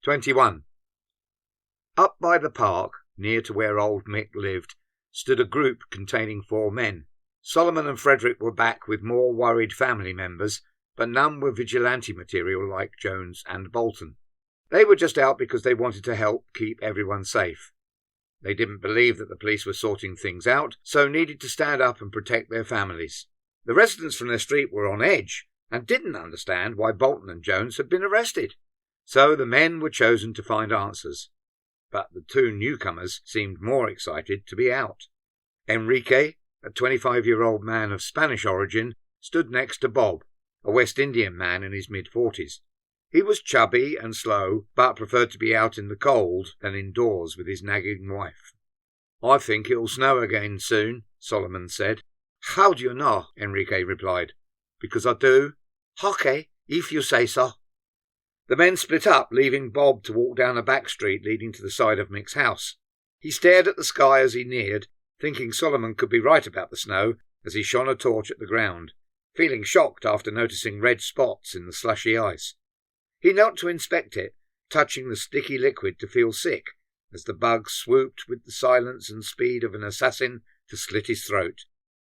21. Up by the park, near to where old Mick lived, stood a group containing 4 men. Solomon and Frederick were back with more worried family members, but none were vigilante material like Jones and Bolton. They were just out because they wanted to help keep everyone safe. They didn't believe that the police were sorting things out, so needed to stand up and protect their families. The residents from their street were on edge and didn't understand why Bolton and Jones had been arrested. So the men were chosen to find answers. But the 2 newcomers seemed more excited to be out. Enrique, a 25-year-old man of Spanish origin, stood next to Bob, a West Indian man in his mid-40s. He was chubby and slow, but preferred to be out in the cold than indoors with his nagging wife. "I think it'll snow again soon," Solomon said. "How do you know?" Enrique replied. "Because I do." "Okay, if you say so." The men split up, leaving Bob to walk down a back street leading to the side of Mick's house. He stared at the sky as he neared, thinking Solomon could be right about the snow as he shone a torch at the ground, feeling shocked after noticing red spots in the slushy ice. He knelt to inspect it, touching the sticky liquid to feel sick, as the bug swooped with the silence and speed of an assassin to slit his throat.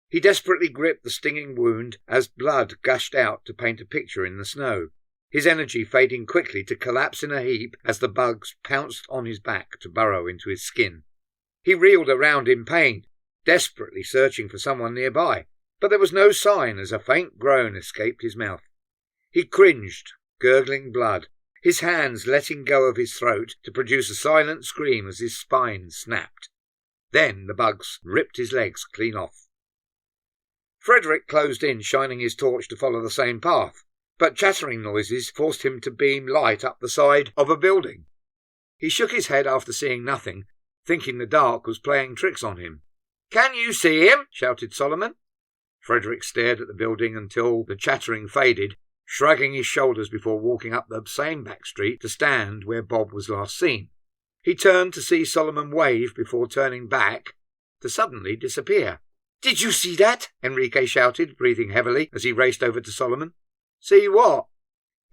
He desperately gripped the stinging wound as blood gushed out to paint a picture in the snow, his energy fading quickly to collapse in a heap as the bugs pounced on his back to burrow into his skin. He reeled around in pain, desperately searching for someone nearby, but there was no sign as a faint groan escaped his mouth. He cringed, gurgling blood, his hands letting go of his throat to produce a silent scream as his spine snapped. Then the bugs ripped his legs clean off. Frederick closed in, shining his torch to follow the same path, but chattering noises forced him to beam light up the side of a building. He shook his head after seeing nothing, thinking the dark was playing tricks on him. "Can you see him?" shouted Solomon. Frederick stared at the building until the chattering faded, shrugging his shoulders before walking up the same back street to stand where Bob was last seen. He turned to see Solomon wave before turning back to suddenly disappear. "Did you see that?" Enrique shouted, breathing heavily as he raced over to Solomon. "See what?"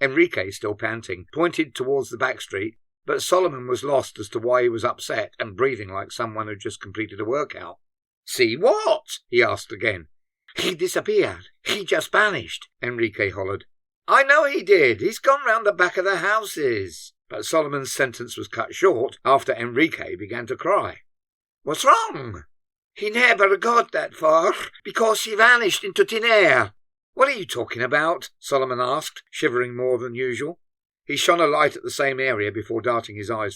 Enrique, still panting, pointed towards the back street, but Solomon was lost as to why he was upset and breathing like someone who'd just completed a workout. "See what?" he asked again. "He disappeared. He just vanished," Enrique hollered. "I know he did. He's gone round the back of the houses." But Solomon's sentence was cut short after Enrique began to cry. "What's wrong?" "He never got that far because he vanished into thin air." "What are you talking about?" Solomon asked, shivering more than usual. He shone a light at the same area before darting his eyes